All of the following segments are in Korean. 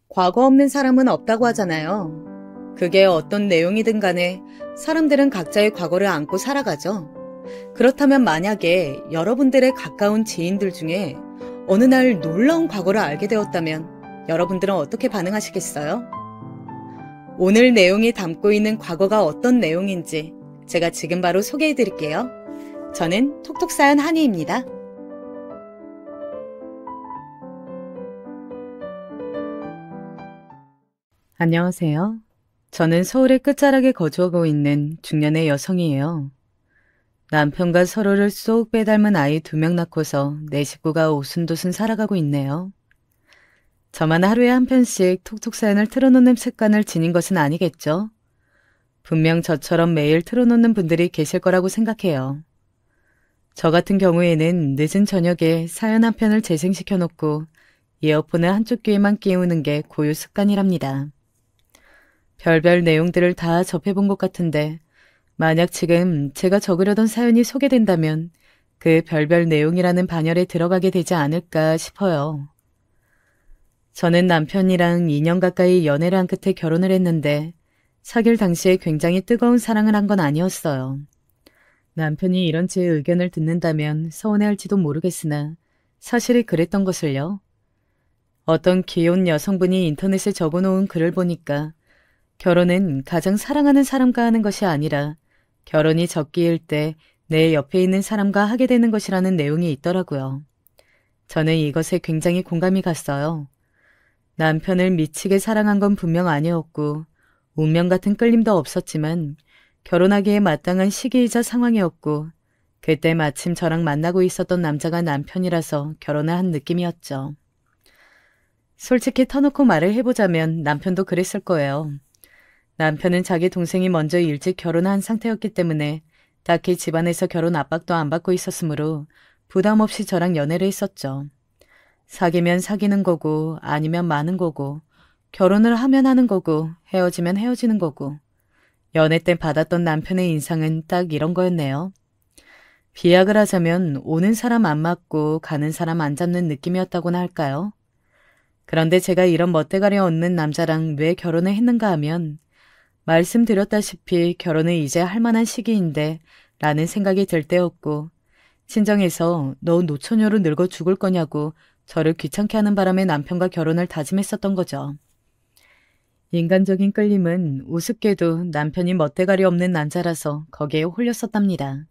과거 없는 사람은 없다고 하잖아요. 그게 어떤 내용이든 간에 사람들은 각자의 과거를 안고 살아가죠. 그렇다면 만약에 여러분들의 가까운 지인들 중에 어느 날 놀라운 과거를 알게 되었다면 여러분들은 어떻게 반응하시겠어요? 오늘 내용이 담고 있는 과거가 어떤 내용인지 제가 지금 바로 소개해 드릴게요. 저는 톡톡사연 한이입니다. 안녕하세요. 저는 서울의 끝자락에 거주하고 있는 중년의 여성이에요. 남편과 서로를 쏙 빼닮은 아이 2명 낳고서 내 식구가 오순도순 살아가고 있네요. 저만 하루에 한 편씩 톡톡 사연을 틀어놓는 습관을 지닌 것은 아니겠죠? 분명 저처럼 매일 틀어놓는 분들이 계실 거라고 생각해요. 저 같은 경우에는 늦은 저녁에 사연 한 편을 재생시켜놓고 이어폰을 한쪽 귀에만 끼우는 게 고유 습관이랍니다. 별별 내용들을 다 접해본 것 같은데 만약 지금 제가 적으려던 사연이 소개된다면 그 별별 내용이라는 반열에 들어가게 되지 않을까 싶어요. 저는 남편이랑 2년 가까이 연애를 한 끝에 결혼을 했는데 사귈 당시에 굉장히 뜨거운 사랑을 한 건 아니었어요. 남편이 이런 제 의견을 듣는다면 서운해할지도 모르겠으나 사실이 그랬던 것을요. 어떤 귀여운 여성분이 인터넷에 적어놓은 글을 보니까 결혼은 가장 사랑하는 사람과 하는 것이 아니라 결혼이 적기일 때 내 옆에 있는 사람과 하게 되는 것이라는 내용이 있더라고요. 저는 이것에 굉장히 공감이 갔어요. 남편을 미치게 사랑한 건 분명 아니었고 운명 같은 끌림도 없었지만 결혼하기에 마땅한 시기이자 상황이었고 그때 마침 저랑 만나고 있었던 남자가 남편이라서 결혼을 한 느낌이었죠. 솔직히 터놓고 말을 해보자면 남편도 그랬을 거예요. 남편은 자기 동생이 먼저 일찍 결혼한 상태였기 때문에 딱히 집안에서 결혼 압박도 안 받고 있었으므로 부담 없이 저랑 연애를 했었죠. 사귀면 사귀는 거고 아니면 마는 거고 결혼을 하면 하는 거고 헤어지면 헤어지는 거고 연애 때 받았던 남편의 인상은 딱 이런 거였네요. 비약을 하자면 오는 사람 안 맞고 가는 사람 안 잡는 느낌이었다고나 할까요? 그런데 제가 이런 멋대가리 없는 남자랑 왜 결혼을 했는가 하면 말씀드렸다시피 결혼을 이제 할 만한 시기인데 라는 생각이 들 때였고 친정에서 너 노처녀로 늙어 죽을 거냐고 저를 귀찮게 하는 바람에 남편과 결혼을 다짐했었던 거죠. 인간적인 끌림은 우습게도 남편이 멋대가리 없는 남자라서 거기에 홀렸었답니다.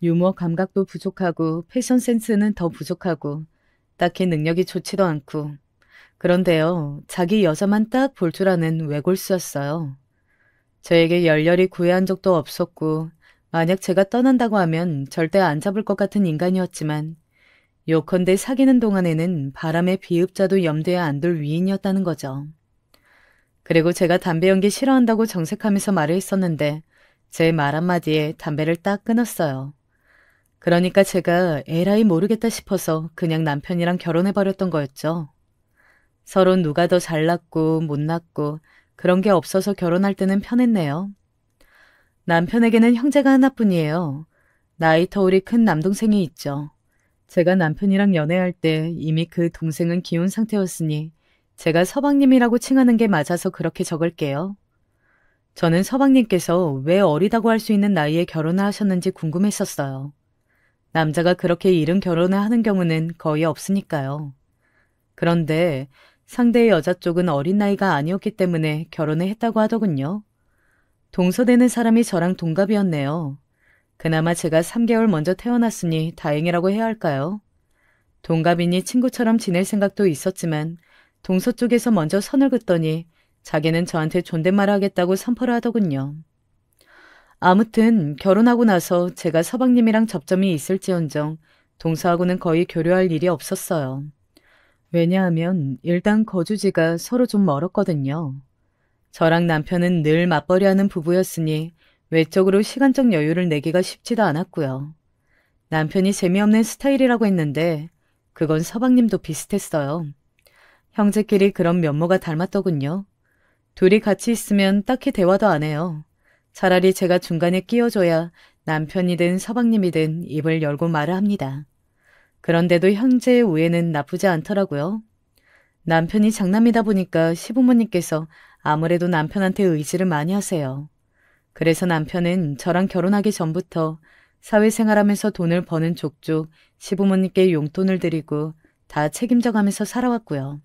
유머 감각도 부족하고 패션 센스는 더 부족하고 딱히 능력이 좋지도 않고 그런데요, 자기 여자만 딱 볼 줄 아는 외골수였어요. 저에게 열렬히 구애한 적도 없었고 만약 제가 떠난다고 하면 절대 안 잡을 것 같은 인간이었지만 요컨대 사귀는 동안에는 바람의 비읍자도 염두에 안 둘 위인이었다는 거죠. 그리고 제가 담배 연기 싫어한다고 정색하면서 말을 했었는데 제 말 한마디에 담배를 딱 끊었어요. 그러니까 제가 에라이 모르겠다 싶어서 그냥 남편이랑 결혼해버렸던 거였죠. 서로 누가 더 잘났고 못났고 그런 게 없어서 결혼할 때는 편했네요. 남편에게는 형제가 하나뿐이에요. 나이 터울이 큰 남동생이 있죠. 제가 남편이랑 연애할 때 이미 그 동생은 기혼 상태였으니 제가 서방님이라고 칭하는 게 맞아서 그렇게 적을게요. 저는 서방님께서 왜 어리다고 할 수 있는 나이에 결혼을 하셨는지 궁금했었어요. 남자가 그렇게 이른 결혼을 하는 경우는 거의 없으니까요. 그런데 상대의 여자 쪽은 어린 나이가 아니었기 때문에 결혼을 했다고 하더군요. 동서되는 사람이 저랑 동갑이었네요. 그나마 제가 3개월 먼저 태어났으니 다행이라고 해야 할까요? 동갑이니 친구처럼 지낼 생각도 있었지만 동서 쪽에서 먼저 선을 긋더니 자기는 저한테 존댓말을 하겠다고 선포를 하더군요. 아무튼 결혼하고 나서 제가 서방님이랑 접점이 있을지언정 동서하고는 거의 교류할 일이 없었어요. 왜냐하면 일단 거주지가 서로 좀 멀었거든요. 저랑 남편은 늘 맞벌이하는 부부였으니 외적으로 시간적 여유를 내기가 쉽지도 않았고요. 남편이 재미없는 스타일이라고 했는데 그건 서방님도 비슷했어요. 형제끼리 그런 면모가 닮았더군요. 둘이 같이 있으면 딱히 대화도 안 해요. 차라리 제가 중간에 끼어줘야 남편이든 서방님이든 입을 열고 말을 합니다. 그런데도 형제의 우애는 나쁘지 않더라고요. 남편이 장남이다 보니까 시부모님께서 아무래도 남편한테 의지를 많이 하세요. 그래서 남편은 저랑 결혼하기 전부터 사회생활하면서 돈을 버는 족족 시부모님께 용돈을 드리고 다 책임져 가면서 살아왔고요.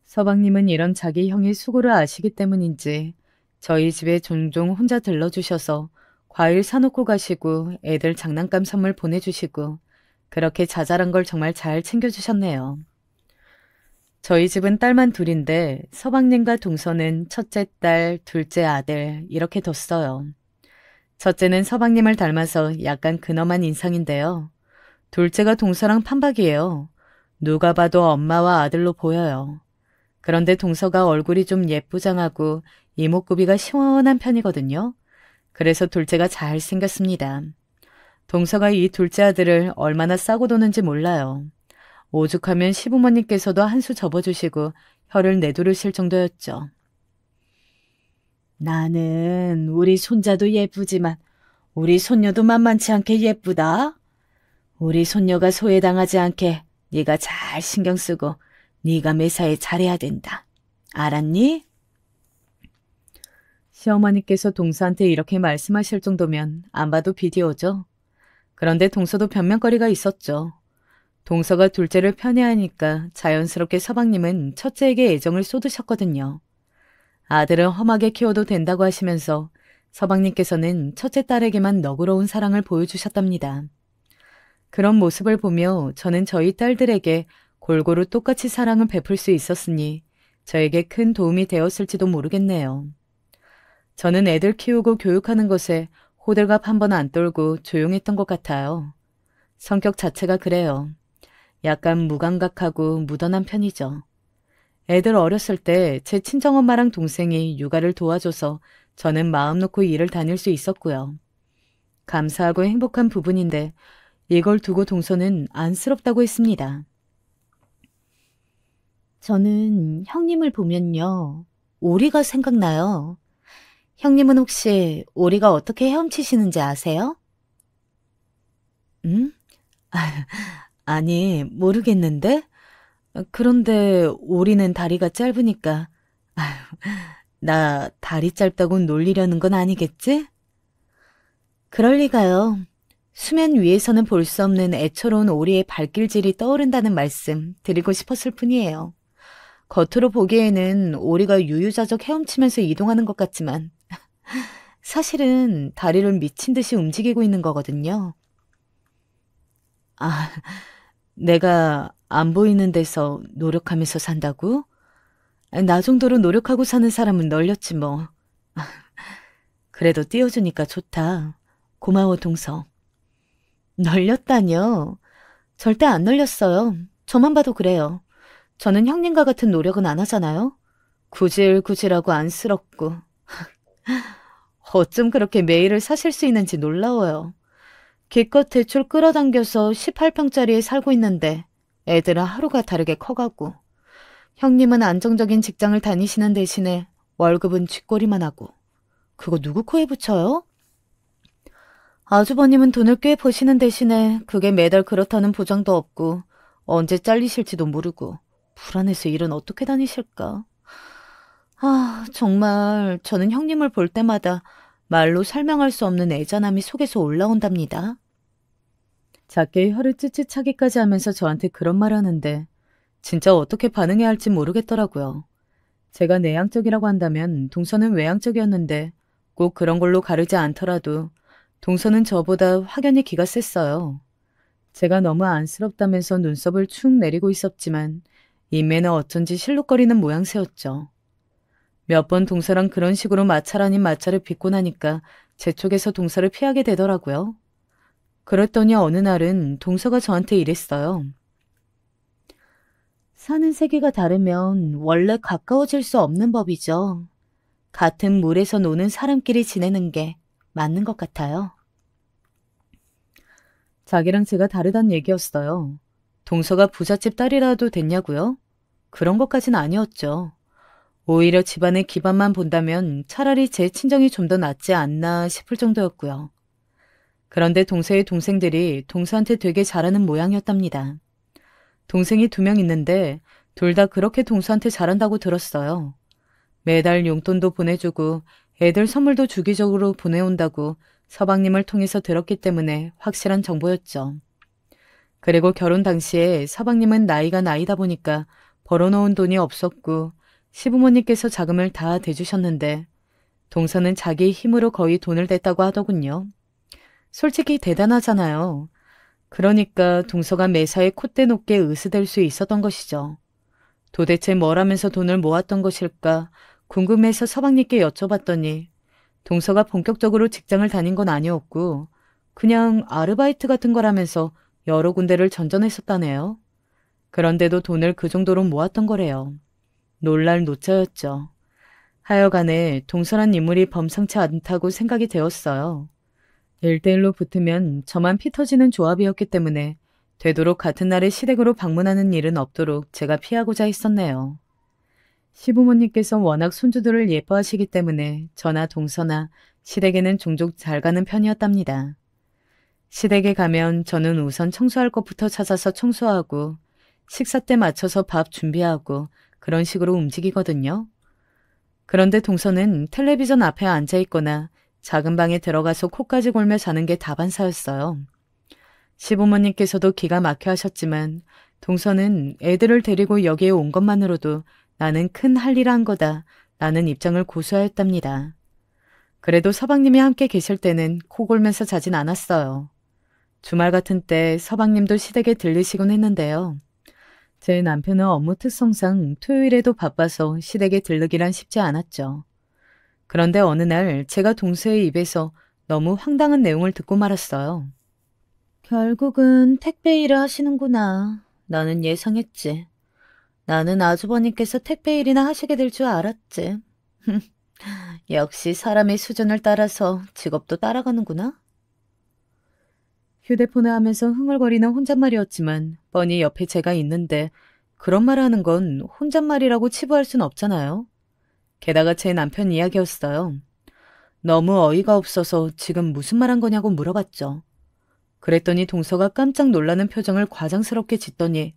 서방님은 이런 자기 형의 수고를 아시기 때문인지 저희 집에 종종 혼자 들러주셔서 과일 사놓고 가시고 애들 장난감 선물 보내주시고 그렇게 자잘한 걸 정말 잘 챙겨주셨네요. 저희 집은 딸만 둘인데 서방님과 동서는 첫째 딸, 둘째 아들 이렇게 뒀어요. 첫째는 서방님을 닮아서 약간 근엄한 인상인데요. 둘째가 동서랑 판박이에요. 누가 봐도 엄마와 아들로 보여요. 그런데 동서가 얼굴이 좀 예쁘장하고 이목구비가 시원한 편이거든요. 그래서 둘째가 잘생겼습니다. 동서가 이 둘째 아들을 얼마나 싸고 도는지 몰라요. 오죽하면 시부모님께서도 한 수 접어주시고 혀를 내두르실 정도였죠. 나는 우리 손자도 예쁘지만 우리 손녀도 만만치 않게 예쁘다. 우리 손녀가 소외당하지 않게 네가 잘 신경 쓰고 네가 매사에 잘해야 된다. 알았니? 시어머니께서 동서한테 이렇게 말씀하실 정도면 안 봐도 비디오죠. 그런데 동서도 변명거리가 있었죠. 동서가 둘째를 편애하니까 자연스럽게 서방님은 첫째에게 애정을 쏟으셨거든요. 아들은 험하게 키워도 된다고 하시면서 서방님께서는 첫째 딸에게만 너그러운 사랑을 보여주셨답니다. 그런 모습을 보며 저는 저희 딸들에게 골고루 똑같이 사랑을 베풀 수 있었으니 저에게 큰 도움이 되었을지도 모르겠네요. 저는 애들 키우고 교육하는 것에 호들갑 한 번 안 떨고 조용했던 것 같아요. 성격 자체가 그래요. 약간 무감각하고 무던한 편이죠. 애들 어렸을 때 제 친정엄마랑 동생이 육아를 도와줘서 저는 마음 놓고 일을 다닐 수 있었고요. 감사하고 행복한 부분인데 이걸 두고 동서는 안쓰럽다고 했습니다. 저는 형님을 보면요. 오리가 생각나요. 형님은 혹시 오리가 어떻게 헤엄치시는지 아세요? 응? 아니, 모르겠는데? 그런데 오리는 다리가 짧으니까. 아휴, 나 다리 짧다고 놀리려는 건 아니겠지? 그럴 리가요. 수면 위에서는 볼 수 없는 애처로운 오리의 발길질이 떠오른다는 말씀 드리고 싶었을 뿐이에요. 겉으로 보기에는 오리가 유유자적 헤엄치면서 이동하는 것 같지만 사실은 다리를 미친 듯이 움직이고 있는 거거든요. 아, 내가 안 보이는 데서 노력하면서 산다고? 나 정도로 노력하고 사는 사람은 널렸지 뭐. 그래도 띄워주니까 좋다. 고마워, 동서. 널렸다뇨? 절대 안 널렸어요. 저만 봐도 그래요. 저는 형님과 같은 노력은 안 하잖아요. 구질구질하고 안쓰럽고. 어쩜 그렇게 매일을 사실 수 있는지 놀라워요. 기껏 대출 끌어당겨서 18평짜리에 살고 있는데 애들은 하루가 다르게 커가고 형님은 안정적인 직장을 다니시는 대신에 월급은 쥐꼬리만 하고 그거 누구 코에 붙여요? 아주버님은 돈을 꽤 버시는 대신에 그게 매달 그렇다는 보장도 없고 언제 잘리실지도 모르고 불안해서 일은 어떻게 다니실까? 아, 정말 저는 형님을 볼 때마다 말로 설명할 수 없는 애잔함이 속에서 올라온답니다. 작게 혀를 찌릿 차기까지 하면서 저한테 그런 말 하는데 진짜 어떻게 반응해야 할지 모르겠더라고요. 제가 내향적이라고 한다면 동서는 외향적이었는데 꼭 그런 걸로 가르지 않더라도 동서는 저보다 확연히 기가 셌어요. 제가 너무 안쓰럽다면서 눈썹을 축 내리고 있었지만 인매는 어쩐지 실룩거리는 모양새였죠. 몇 번 동서랑 그런 식으로 마찰 아닌 마찰을 빚고 나니까 제 쪽에서 동서를 피하게 되더라고요. 그랬더니 어느 날은 동서가 저한테 이랬어요. 사는 세계가 다르면 원래 가까워질 수 없는 법이죠. 같은 물에서 노는 사람끼리 지내는 게 맞는 것 같아요. 자기랑 제가 다르단 얘기였어요. 동서가 부잣집 딸이라도 됐냐고요? 그런 것까진 아니었죠. 오히려 집안의 기반만 본다면 차라리 제 친정이 좀 더 낫지 않나 싶을 정도였고요. 그런데 동서의 동생들이 동서한테 되게 잘하는 모양이었답니다. 동생이 2명 있는데 둘 다 그렇게 동서한테 잘한다고 들었어요. 매달 용돈도 보내주고 애들 선물도 주기적으로 보내온다고 서방님을 통해서 들었기 때문에 확실한 정보였죠. 그리고 결혼 당시에 서방님은 나이가 나이다 보니까 벌어놓은 돈이 없었고 시부모님께서 자금을 다 대주셨는데 동서는 자기 힘으로 거의 돈을 댔다고 하더군요. 솔직히 대단하잖아요. 그러니까 동서가 매사에 콧대 높게 으스댈 수 있었던 것이죠. 도대체 뭘 하면서 돈을 모았던 것일까 궁금해서 서방님께 여쭤봤더니 동서가 본격적으로 직장을 다닌 건 아니었고 그냥 아르바이트 같은 거라면서 여러 군데를 전전했었다네요. 그런데도 돈을 그 정도로 모았던 거래요. 놀랄 노짜였죠. 하여간에 동서란 인물이 범상치 않다고 생각이 되었어요. 1대1로 붙으면 저만 피 터지는 조합이었기 때문에 되도록 같은 날에 시댁으로 방문하는 일은 없도록 제가 피하고자 했었네요. 시부모님께서 워낙 손주들을 예뻐하시기 때문에 저나 동서나 시댁에는 종종 잘 가는 편이었답니다. 시댁에 가면 저는 우선 청소할 것부터 찾아서 청소하고 식사 때 맞춰서 밥 준비하고 그런 식으로 움직이거든요. 그런데 동서는 텔레비전 앞에 앉아 있거나 작은 방에 들어가서 코까지 골며 자는 게 다반사였어요. 시부모님께서도 기가 막혀 하셨지만 동서는 애들을 데리고 여기에 온 것만으로도 나는 큰 할 일 한 거다 라는 입장을 고수하였답니다. 그래도 서방님이 함께 계실 때는 코 골면서 자진 않았어요. 주말 같은 때 서방님도 시댁에 들리시곤 했는데요. 제 남편은 업무 특성상 토요일에도 바빠서 시댁에 들르기란 쉽지 않았죠. 그런데 어느 날 제가 동서의 입에서 너무 황당한 내용을 듣고 말았어요. 결국은 택배 일을 하시는구나. 나는 예상했지. 나는 아주버님께서 택배 일이나 하시게 될 줄 알았지. 역시 사람의 수준을 따라서 직업도 따라가는구나. 휴대폰을 하면서 흥얼거리는 혼잣말이었지만 뻔히 옆에 제가 있는데 그런 말 하는 건 혼잣말이라고 치부할 순 없잖아요. 게다가 제 남편 이야기였어요. 너무 어이가 없어서 지금 무슨 말 한 거냐고 물어봤죠. 그랬더니 동서가 깜짝 놀라는 표정을 과장스럽게 짓더니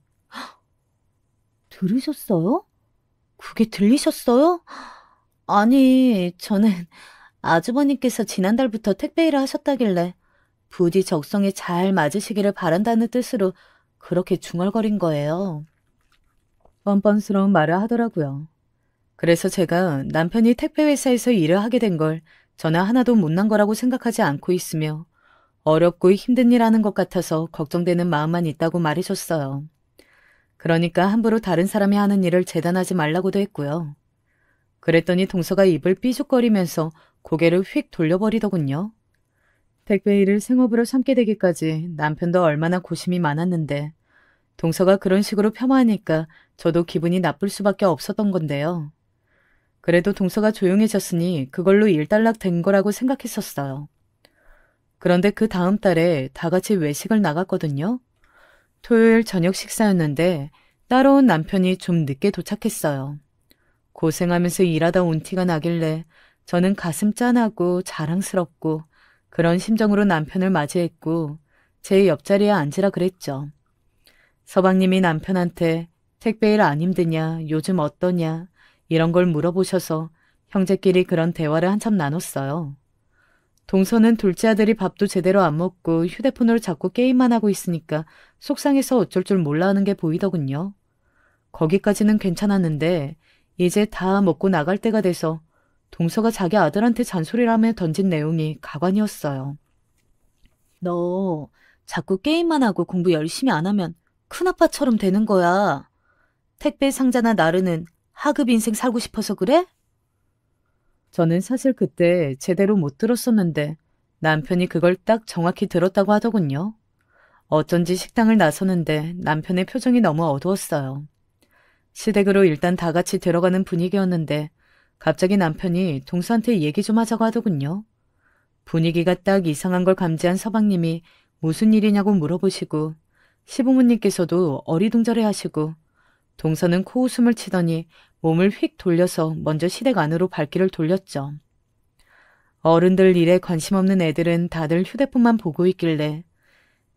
들으셨어요? 그게 들리셨어요? 아니, 저는 아주버님께서 지난달부터 택배 일을 하셨다길래 부디 적성에 잘 맞으시기를 바란다는 뜻으로 그렇게 중얼거린 거예요. 뻔뻔스러운 말을 하더라고요. 그래서 제가 남편이 택배회사에서 일을 하게 된 걸 저는 하나도 못난 거라고 생각하지 않고 있으며 어렵고 힘든 일 하는 것 같아서 걱정되는 마음만 있다고 말해줬어요. 그러니까 함부로 다른 사람이 하는 일을 재단하지 말라고도 했고요. 그랬더니 동서가 입을 삐죽거리면서 고개를 휙 돌려버리더군요. 택배 일을 생업으로 삼게 되기까지 남편도 얼마나 고심이 많았는데 동서가 그런 식으로 폄하하니까 저도 기분이 나쁠 수밖에 없었던 건데요. 그래도 동서가 조용해졌으니 그걸로 일단락 된 거라고 생각했었어요. 그런데 그 다음 달에 다 같이 외식을 나갔거든요. 토요일 저녁 식사였는데 따라온 남편이 좀 늦게 도착했어요. 고생하면서 일하다 온 티가 나길래 저는 가슴 짠하고 자랑스럽고 그런 심정으로 남편을 맞이했고 제 옆자리에 앉으라 그랬죠. 서방님이 남편한테 택배일 안 힘드냐, 요즘 어떠냐 이런 걸 물어보셔서 형제끼리 그런 대화를 한참 나눴어요. 동서는 둘째 아들이 밥도 제대로 안 먹고 휴대폰으로 자꾸 게임만 하고 있으니까 속상해서 어쩔 줄 몰라 하는 게 보이더군요. 거기까지는 괜찮았는데 이제 다 먹고 나갈 때가 돼서 동서가 자기 아들한테 잔소리를 하며 던진 내용이 가관이었어요. 너 자꾸 게임만 하고 공부 열심히 안 하면 큰아빠처럼 되는 거야. 택배 상자나 나르는 하급 인생 살고 싶어서 그래? 저는 사실 그때 제대로 못 들었었는데 남편이 그걸 딱 정확히 들었다고 하더군요. 어쩐지 식당을 나서는데 남편의 표정이 너무 어두웠어요. 시댁으로 일단 다 같이 들어가는 분위기였는데 갑자기 남편이 동서한테 얘기 좀 하자고 하더군요. 분위기가 딱 이상한 걸 감지한 서방님이 무슨 일이냐고 물어보시고 시부모님께서도 어리둥절해 하시고 동서는 코웃음을 치더니 몸을 휙 돌려서 먼저 시댁 안으로 발길을 돌렸죠. 어른들 일에 관심 없는 애들은 다들 휴대폰만 보고 있길래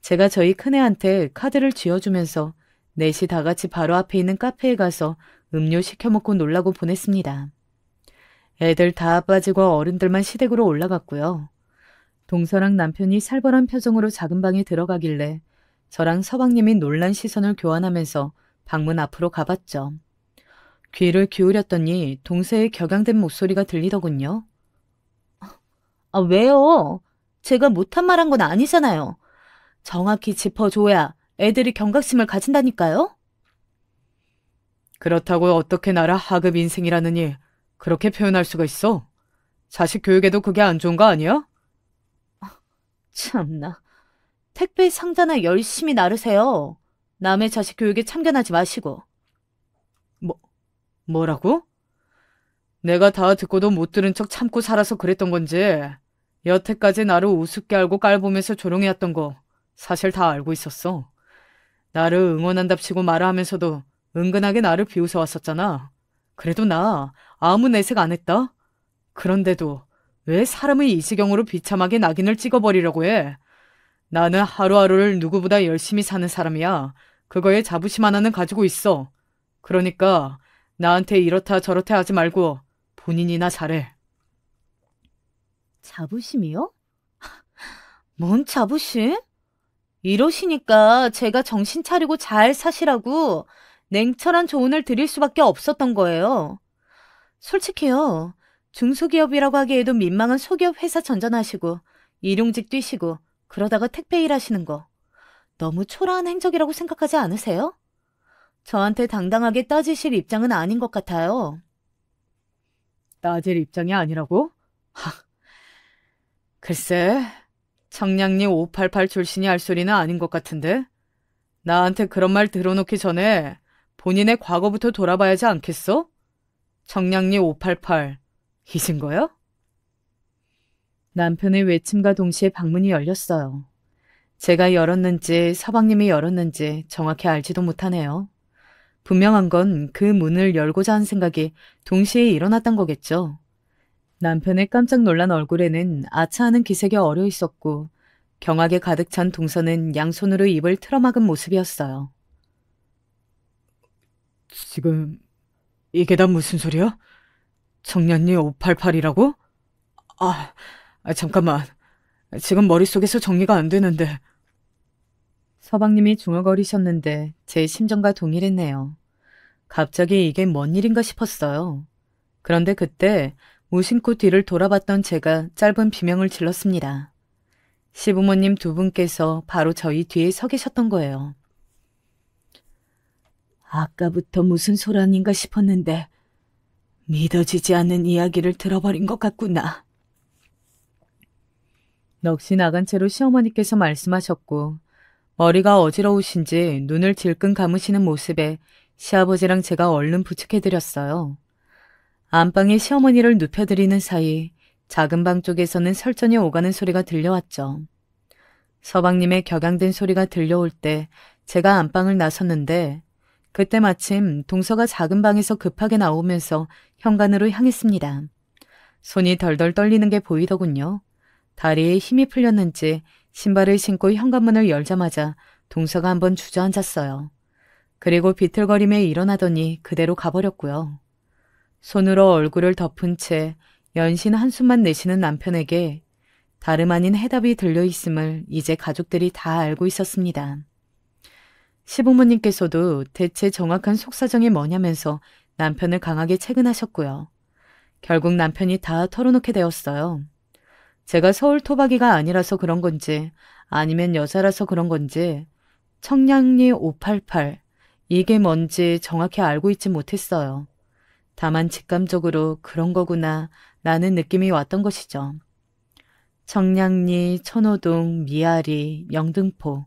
제가 저희 큰애한테 카드를 쥐어주면서 넷이 다 같이 바로 앞에 있는 카페에 가서 음료 시켜 먹고 놀라고 보냈습니다. 애들 다 빠지고 어른들만 시댁으로 올라갔고요. 동서랑 남편이 살벌한 표정으로 작은 방에 들어가길래 저랑 서방님이 놀란 시선을 교환하면서 방문 앞으로 가봤죠. 귀를 기울였더니 동서의 격양된 목소리가 들리더군요. 아, 왜요? 제가 못한 말 한 건 아니잖아요. 정확히 짚어줘야 애들이 경각심을 가진다니까요? 그렇다고 어떻게 나라 하급 인생이라느니 그렇게 표현할 수가 있어? 자식 교육에도 그게 안 좋은 거 아니야? 참나. 택배 상자나 열심히 나르세요. 남의 자식 교육에 참견하지 마시고. 뭐라고? 내가 다 듣고도 못 들은 척 참고 살아서 그랬던 건지 여태까지 나를 우습게 알고 깔보면서 조용히 했던 거 사실 다 알고 있었어. 나를 응원한답시고 말을 하면서도 은근하게 나를 비웃어 왔었잖아. 그래도 나 아무 내색 안 했다. 그런데도 왜 사람을 이 지경으로 비참하게 낙인을 찍어버리려고 해? 나는 하루하루를 누구보다 열심히 사는 사람이야. 그거에 자부심 하나는 가지고 있어. 그러니까 나한테 이렇다 저렇다 하지 말고 본인이나 잘해. 자부심이요? 뭔 자부심? 이러시니까 제가 정신 차리고 잘 사시라고 냉철한 조언을 드릴 수밖에 없었던 거예요. 솔직해요. 중소기업이라고 하기에도 민망한 소기업 회사 전전하시고 일용직 뛰시고 그러다가 택배 일 하시는 거 너무 초라한 행적이라고 생각하지 않으세요? 저한테 당당하게 따지실 입장은 아닌 것 같아요. 따질 입장이 아니라고? 하, 글쎄, 청량리 588 출신이 할 소리는 아닌 것 같은데? 나한테 그런 말 들어놓기 전에 본인의 과거부터 돌아봐야지 않겠어? 청량리 588 잊은 거야? 남편의 외침과 동시에 방문이 열렸어요. 제가 열었는지 서방님이 열었는지 정확히 알지도 못하네요. 분명한 건 그 문을 열고자 한 생각이 동시에 일어났던 거겠죠. 남편의 깜짝 놀란 얼굴에는 아차하는 기색이 어려 있었고 경악에 가득 찬 동서는 양손으로 입을 틀어막은 모습이었어요. 지금 이게 다 무슨 소리야? 청량리 588이라고? 잠깐만. 지금 머릿속에서 정리가 안 되는데. 서방님이 중얼거리셨는데 제 심정과 동일했네요. 갑자기 이게 뭔 일인가 싶었어요. 그런데 그때 무심코 뒤를 돌아봤던 제가 짧은 비명을 질렀습니다. 시부모님 두 분께서 바로 저희 뒤에 서 계셨던 거예요. 아까부터 무슨 소란인가 싶었는데 믿어지지 않는 이야기를 들어버린 것 같구나. 넋이 나간 채로 시어머니께서 말씀하셨고 머리가 어지러우신지 눈을 질끈 감으시는 모습에 시아버지랑 제가 얼른 부축해드렸어요. 안방에 시어머니를 눕혀드리는 사이 작은 방 쪽에서는 설전이 오가는 소리가 들려왔죠. 서방님의 격양된 소리가 들려올 때 제가 안방을 나섰는데 그때 마침 동서가 작은 방에서 급하게 나오면서 현관으로 향했습니다. 손이 덜덜 떨리는 게 보이더군요. 다리에 힘이 풀렸는지 신발을 신고 현관문을 열자마자 동서가 한번 주저앉았어요. 그리고 비틀거리며 일어나더니 그대로 가버렸고요. 손으로 얼굴을 덮은 채 연신 한숨만 내쉬는 남편에게 다름 아닌 해답이 들려있음을 이제 가족들이 다 알고 있었습니다. 시부모님께서도 대체 정확한 속사정이 뭐냐면서 남편을 강하게 채근하셨고요. 결국 남편이 다 털어놓게 되었어요. 제가 서울 토박이가 아니라서 그런 건지 아니면 여자라서 그런 건지 청량리 588 이게 뭔지 정확히 알고 있지 못했어요. 다만 직감적으로 그런 거구나 라는 느낌이 왔던 것이죠. 청량리, 천호동, 미아리, 영등포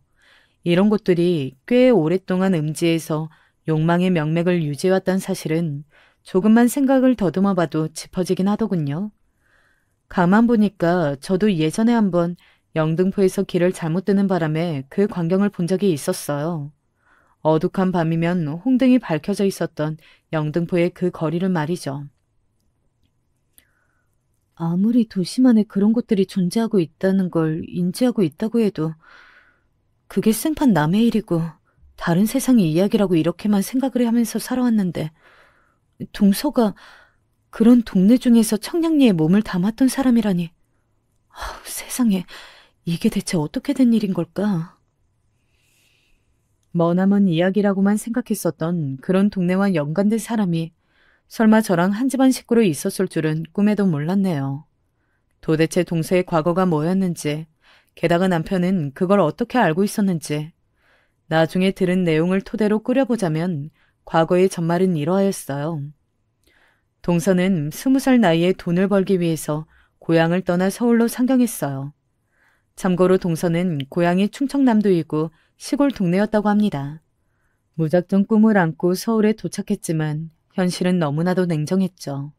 이런 곳들이 꽤 오랫동안 음지에서 욕망의 명맥을 유지해왔다는 사실은 조금만 생각을 더듬어 봐도 짚어지긴 하더군요. 가만 보니까 저도 예전에 한번 영등포에서 길을 잘못 드는 바람에 그 광경을 본 적이 있었어요. 어둑한 밤이면 홍등이 밝혀져 있었던 영등포의 그 거리를 말이죠. 아무리 도심 안에 그런 곳들이 존재하고 있다는 걸 인지하고 있다고 해도 그게 생판 남의 일이고 다른 세상의 이야기라고 이렇게만 생각을 하면서 살아왔는데 동서가 그런 동네 중에서 청량리에 몸을 담았던 사람이라니. 세상에, 이게 대체 어떻게 된 일인 걸까? 머나먼 이야기라고만 생각했었던 그런 동네와 연관된 사람이 설마 저랑 한 집안 식구로 있었을 줄은 꿈에도 몰랐네요. 도대체 동서의 과거가 뭐였는지, 게다가 남편은 그걸 어떻게 알고 있었는지, 나중에 들은 내용을 토대로 꾸려보자면 과거의 전말은 이러하였어요. 동서는 20살 나이에 돈을 벌기 위해서 고향을 떠나 서울로 상경했어요. 참고로 동서는 고향이 충청남도이고 시골 동네였다고 합니다. 무작정 꿈을 안고 서울에 도착했지만 현실은 너무나도 냉정했죠.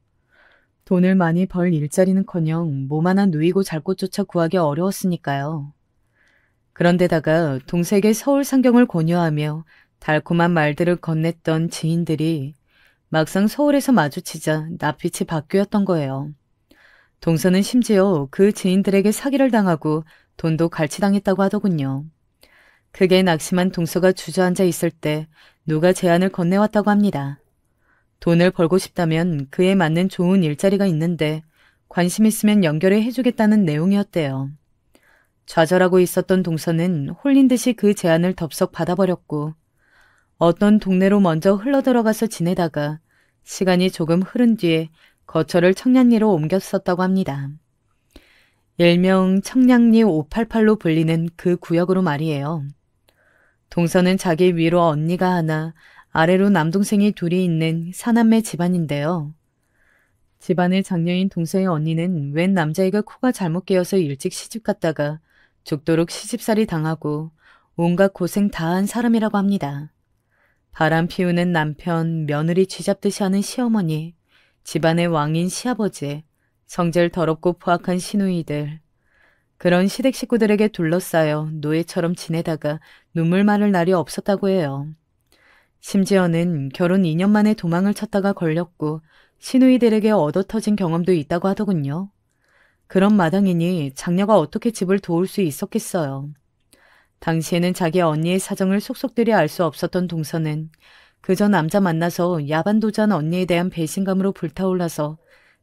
돈을 많이 벌 일자리는커녕 몸 하나 누이고 잘 곳조차 구하기 어려웠으니까요. 그런데다가 동서에게 서울 상경을 권유하며 달콤한 말들을 건넸던 지인들이 막상 서울에서 마주치자 낯빛이 바뀌었던 거예요. 동서는 심지어 그 지인들에게 사기를 당하고 돈도 갈취당했다고 하더군요. 크게 낙심한 동서가 주저앉아 있을 때 누가 제안을 건네왔다고 합니다. 돈을 벌고 싶다면 그에 맞는 좋은 일자리가 있는데 관심 있으면 연결해 해주겠다는 내용이었대요. 좌절하고 있었던 동서는 홀린 듯이 그 제안을 덥석 받아버렸고 어떤 동네로 먼저 흘러들어가서 지내다가 시간이 조금 흐른 뒤에 거처를 청량리로 옮겼었다고 합니다. 일명 청량리 588로 불리는 그 구역으로 말이에요. 동서는 자기 위로 언니가 하나, 아래로 남동생이 둘이 있는 사남매 집안인데요. 집안의 장녀인 동서의 언니는 웬 남자애가 코가 잘못 깨어서 일찍 시집 갔다가 죽도록 시집살이 당하고 온갖 고생 다한 사람이라고 합니다. 바람 피우는 남편, 며느리 쥐잡듯이 하는 시어머니, 집안의 왕인 시아버지, 성질 더럽고 포악한 시누이들. 그런 시댁 식구들에게 둘러싸여 노예처럼 지내다가 눈물 마를 날이 없었다고 해요. 심지어는 결혼 2년 만에 도망을 쳤다가 걸렸고 시누이들에게 얻어터진 경험도 있다고 하더군요. 그런 마당이니 장녀가 어떻게 집을 도울 수 있었겠어요. 당시에는 자기 언니의 사정을 속속들이 알 수 없었던 동서는 그저 남자 만나서 야반도주한 언니에 대한 배신감으로 불타올라서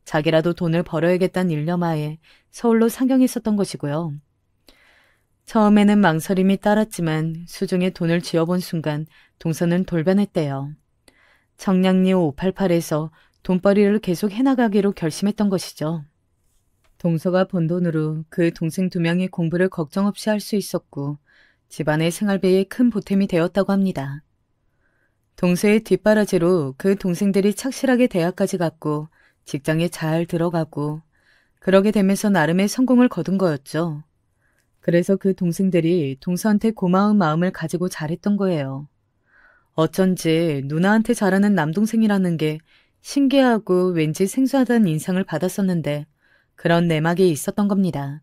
자기라도 돈을 벌어야겠다는 일념하에 서울로 상경했었던 것이고요. 처음에는 망설임이 따랐지만 수중에 돈을 쥐어본 순간 동서는 돌변했대요. 청량리 588에서 돈벌이를 계속 해나가기로 결심했던 것이죠. 동서가 번 돈으로 그 동생 2명이 공부를 걱정 없이 할 수 있었고 집안의 생활비에 큰 보탬이 되었다고 합니다. 동서의 뒷바라지로 그 동생들이 착실하게 대학까지 갔고 직장에 잘 들어가고 그러게 되면서 나름의 성공을 거둔 거였죠. 그래서 그 동생들이 동서한테 고마운 마음을 가지고 잘했던 거예요. 어쩐지 누나한테 잘하는 남동생이라는 게 신기하고 왠지 생소하다는 인상을 받았었는데 그런 내막이 있었던 겁니다.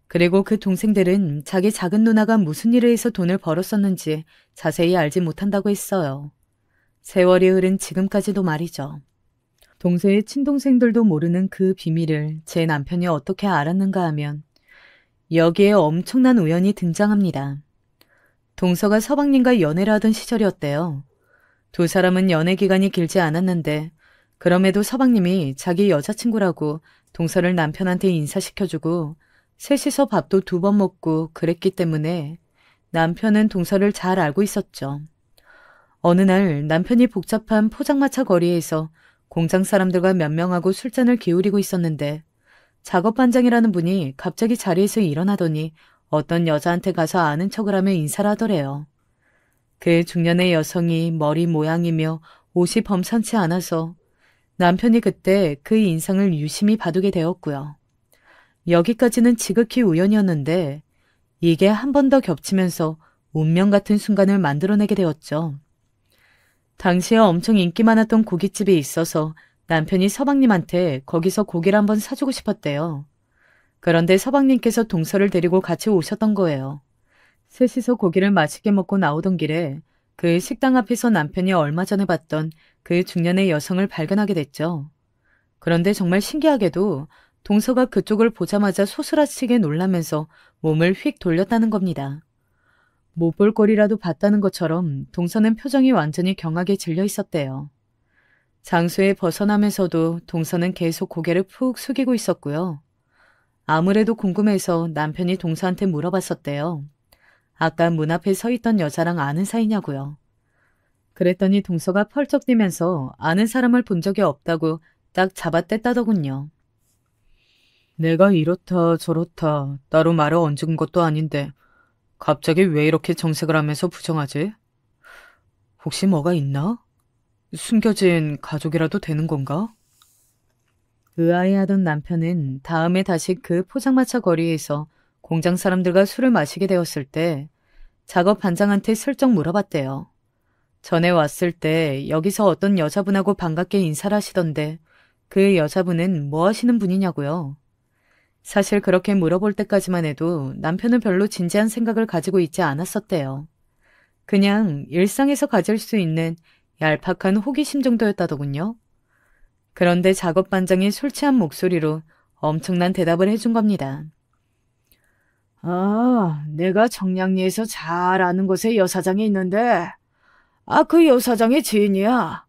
그리고 그 동생들은 자기 작은 누나가 무슨 일을 해서 돈을 벌었었는지 자세히 알지 못한다고 했어요. 세월이 흐른 지금까지도 말이죠. 동서의 친동생들도 모르는 그 비밀을 제 남편이 어떻게 알았는가 하면 여기에 엄청난 우연이 등장합니다. 동서가 서방님과 연애를 하던 시절이었대요. 두 사람은 연애 기간이 길지 않았는데 그럼에도 서방님이 자기 여자친구라고 동서를 남편한테 인사시켜주고 셋이서 밥도 2번 먹고 그랬기 때문에 남편은 동서를 잘 알고 있었죠. 어느 날 남편이 복잡한 포장마차 거리에서 공장 사람들과 몇 명하고 술잔을 기울이고 있었는데 작업반장이라는 분이 갑자기 자리에서 일어나더니 어떤 여자한테 가서 아는 척을 하며 인사를 하더래요. 그 중년의 여성이 머리 모양이며 옷이 범상치 않아서 남편이 그때 그 인상을 유심히 봐두게 되었고요. 여기까지는 지극히 우연이었는데 이게 한 번 더 겹치면서 운명 같은 순간을 만들어내게 되었죠. 당시에 엄청 인기 많았던 고깃집이 있어서 남편이 서방님한테 거기서 고기를 한번 사주고 싶었대요. 그런데 서방님께서 동서를 데리고 같이 오셨던 거예요. 셋이서 고기를 맛있게 먹고 나오던 길에 그 식당 앞에서 남편이 얼마 전에 봤던 그 중년의 여성을 발견하게 됐죠. 그런데 정말 신기하게도 동서가 그쪽을 보자마자 소스라치게 놀라면서 몸을 휙 돌렸다는 겁니다. 못 볼 꼴이라도 봤다는 것처럼 동서는 표정이 완전히 경악에 질려 있었대요. 장소에 벗어나면서도 동서는 계속 고개를 푹 숙이고 있었고요. 아무래도 궁금해서 남편이 동서한테 물어봤었대요. 아까 문 앞에 서 있던 여자랑 아는 사이냐고요. 그랬더니 동서가 펄쩍 뛰면서 아는 사람을 본 적이 없다고 딱 잡아댔다더군요. 내가 이렇다 저렇다 따로 말을 얹은 것도 아닌데 갑자기 왜 이렇게 정색을 하면서 부정하지? 혹시 뭐가 있나? 숨겨진 가족이라도 되는 건가? 의아해하던 남편은 다음에 다시 그 포장마차 거리에서 공장 사람들과 술을 마시게 되었을 때 작업 반장한테 슬쩍 물어봤대요. 전에 왔을 때 여기서 어떤 여자분하고 반갑게 인사를 하시던데 그 여자분은 뭐 하시는 분이냐고요. 사실 그렇게 물어볼 때까지만 해도 남편은 별로 진지한 생각을 가지고 있지 않았었대요. 그냥 일상에서 가질 수 있는 얄팍한 호기심 정도였다더군요. 그런데 작업 반장이 술 취한 목소리로 엄청난 대답을 해준 겁니다. 아, 내가 정량리에서 잘 아는 곳에 여사장이 있는데, 그 여사장의 지인이야.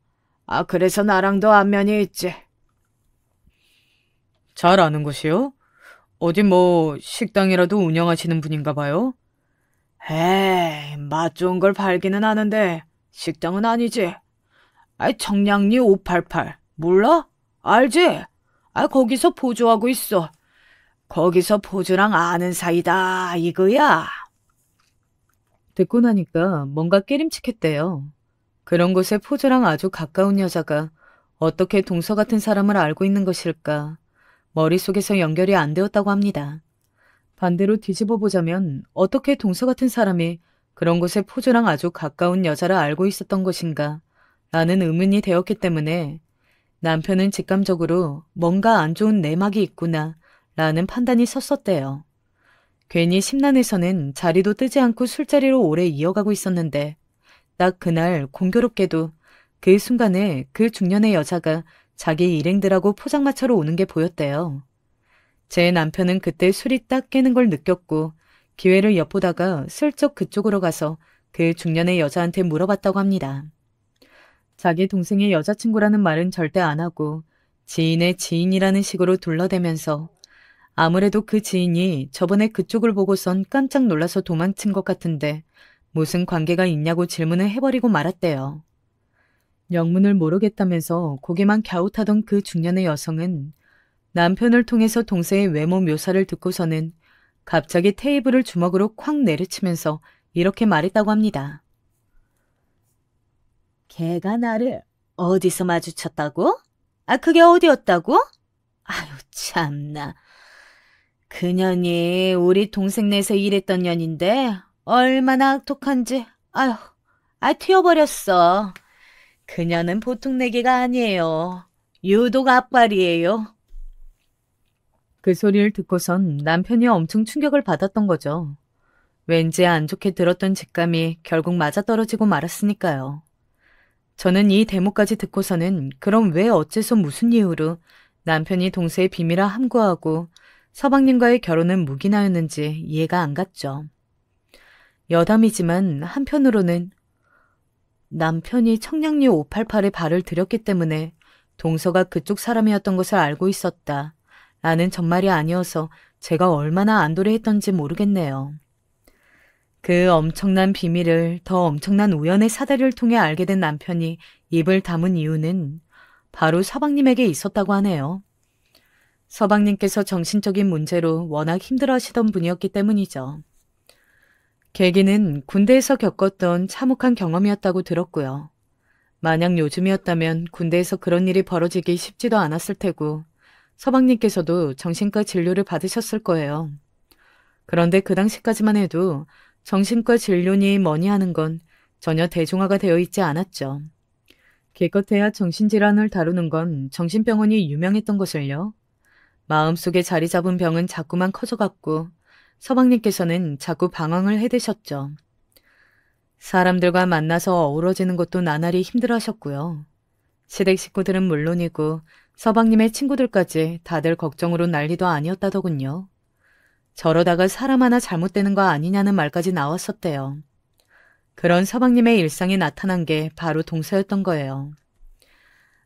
그래서 나랑도 안면이 있지. 잘 아는 곳이요? 어디 뭐 식당이라도 운영하시는 분인가 봐요? 에이, 맛 좋은 걸 팔기는 하는데 식당은 아니지. 청량리 588 몰라? 알지? 거기서 포주하고 있어. 거기서 포주랑 아는 사이다 이거야. 듣고 나니까 뭔가 깨림칙했대요. 그런 곳에 포주랑 아주 가까운 여자가 어떻게 동서 같은 사람을 알고 있는 것일까? 머릿속에서 연결이 안 되었다고 합니다. 반대로 뒤집어 보자면 어떻게 동서 같은 사람이 그런 곳에 포주랑 아주 가까운 여자를 알고 있었던 것인가? 라는 의문이 되었기 때문에 남편은 직감적으로 뭔가 안 좋은 내막이 있구나 라는 판단이 섰었대요. 괜히 심란해서는 자리도 뜨지 않고 술자리로 오래 이어가고 있었는데 딱 그날 공교롭게도 그 순간에 그 중년의 여자가 자기 일행들하고 포장마차로 오는 게 보였대요. 제 남편은 그때 술이 딱 깨는 걸 느꼈고 기회를 엿보다가 슬쩍 그쪽으로 가서 그 중년의 여자한테 물어봤다고 합니다. 자기 동생의 여자친구라는 말은 절대 안 하고 지인의 지인이라는 식으로 둘러대면서 아무래도 그 지인이 저번에 그쪽을 보고선 깜짝 놀라서 도망친 것 같은데 무슨 관계가 있냐고 질문을 해버리고 말았대요. 영문을 모르겠다면서 고개만 갸웃하던 그 중년의 여성은 남편을 통해서 동생의 외모 묘사를 듣고서는 갑자기 테이블을 주먹으로 콱 내리치면서 이렇게 말했다고 합니다. 걔가 나를 어디서 마주쳤다고? 그게 어디였다고? 아유, 참나. 그 년이 우리 동생 내서 일했던 년인데 얼마나 악독한지. 아유, 튀어버렸어. 그녀는 보통 내기가 아니에요. 유독 앞발이에요. 그 소리를 듣고선 남편이 엄청 충격을 받았던 거죠. 왠지 안 좋게 들었던 직감이 결국 맞아떨어지고 말았으니까요. 저는 이 대목까지 듣고서는 그럼 왜 어째서 무슨 이유로 남편이 동서의 비밀을 함구하고 서방님과의 결혼은 묵인하였는지 이해가 안 갔죠. 여담이지만 한편으로는 남편이 청량리 588에 발을 들였기 때문에 동서가 그쪽 사람이었던 것을 알고 있었다. 라는 전말이 아니어서 제가 얼마나 안도래했던지 모르겠네요. 그 엄청난 비밀을 더 엄청난 우연의 사다리를 통해 알게 된 남편이 입을 다문 이유는 바로 서방님에게 있었다고 하네요. 서방님께서 정신적인 문제로 워낙 힘들어하시던 분이었기 때문이죠. 계기는 군대에서 겪었던 참혹한 경험이었다고 들었고요. 만약 요즘이었다면 군대에서 그런 일이 벌어지기 쉽지도 않았을 테고 서방님께서도 정신과 진료를 받으셨을 거예요. 그런데 그 당시까지만 해도 정신과 진료니 뭐니 하는 건 전혀 대중화가 되어 있지 않았죠. 기껏해야 정신질환을 다루는 건 정신병원이 유명했던 것을요. 마음속에 자리 잡은 병은 자꾸만 커져갔고 서방님께서는 자꾸 방황을 해대셨죠. 사람들과 만나서 어우러지는 것도 나날이 힘들어하셨고요. 시댁 식구들은 물론이고 서방님의 친구들까지 다들 걱정으로 난리도 아니었다더군요. 저러다가 사람 하나 잘못되는 거 아니냐는 말까지 나왔었대요. 그런 서방님의 일상이 나타난 게 바로 동서였던 거예요.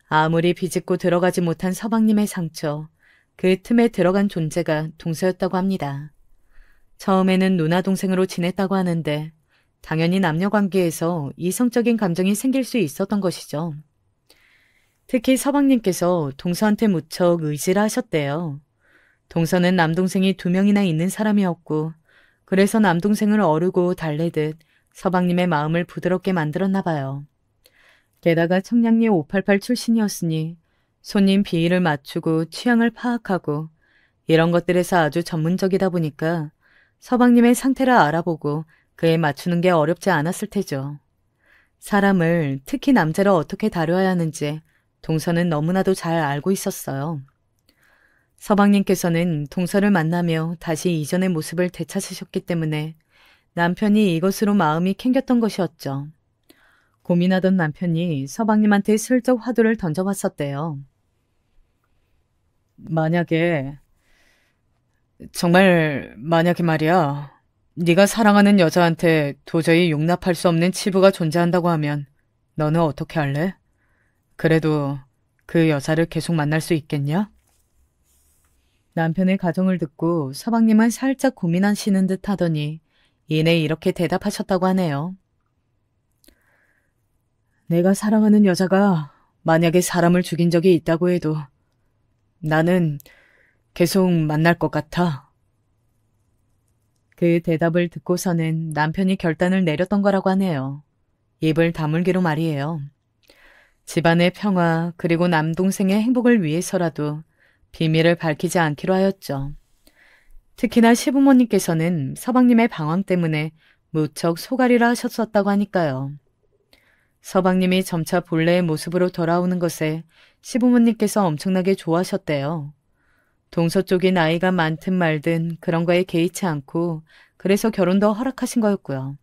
아무리 비집고 들어가지 못한 서방님의 상처, 그 틈에 들어간 존재가 동서였다고 합니다. 처음에는 누나 동생으로 지냈다고 하는데 당연히 남녀 관계에서 이성적인 감정이 생길 수 있었던 것이죠. 특히 서방님께서 동서한테 무척 의지를 하셨대요. 동서는 남동생이 2명이나 있는 사람이었고 그래서 남동생을 어르고 달래듯 서방님의 마음을 부드럽게 만들었나 봐요. 게다가 청량리 588 출신이었으니 손님 비위를 맞추고 취향을 파악하고 이런 것들에서 아주 전문적이다 보니까 서방님의 상태를 알아보고 그에 맞추는 게 어렵지 않았을 테죠. 사람을, 특히 남자를 어떻게 다뤄야 하는지 동서는 너무나도 잘 알고 있었어요. 서방님께서는 동서를 만나며 다시 이전의 모습을 되찾으셨기 때문에 남편이 이것으로 마음이 캥겼던 것이었죠. 고민하던 남편이 서방님한테 슬쩍 화두를 던져봤었대요. 정말 만약에 말이야. 네가 사랑하는 여자한테 도저히 용납할 수 없는 치부가 존재한다고 하면 너는 어떻게 할래? 그래도 그 여자를 계속 만날 수 있겠냐? 남편의 가정을 듣고 서방님은 살짝 고민하시는 듯 하더니 이내 이렇게 대답하셨다고 하네요. 내가 사랑하는 여자가 만약에 사람을 죽인 적이 있다고 해도 나는 계속 만날 것 같아. 그 대답을 듣고서는 남편이 결단을 내렸던 거라고 하네요. 입을 다물기로 말이에요. 집안의 평화 그리고 남동생의 행복을 위해서라도 비밀을 밝히지 않기로 하였죠. 특히나 시부모님께서는 서방님의 방황 때문에 무척 소갈이라 하셨었다고 하니까요. 서방님이 점차 본래의 모습으로 돌아오는 것에 시부모님께서 엄청나게 좋아하셨대요. 동서 쪽이 나이가 많든 말든 그런 거에 개의치 않고 그래서 결혼도 허락하신 거였고요.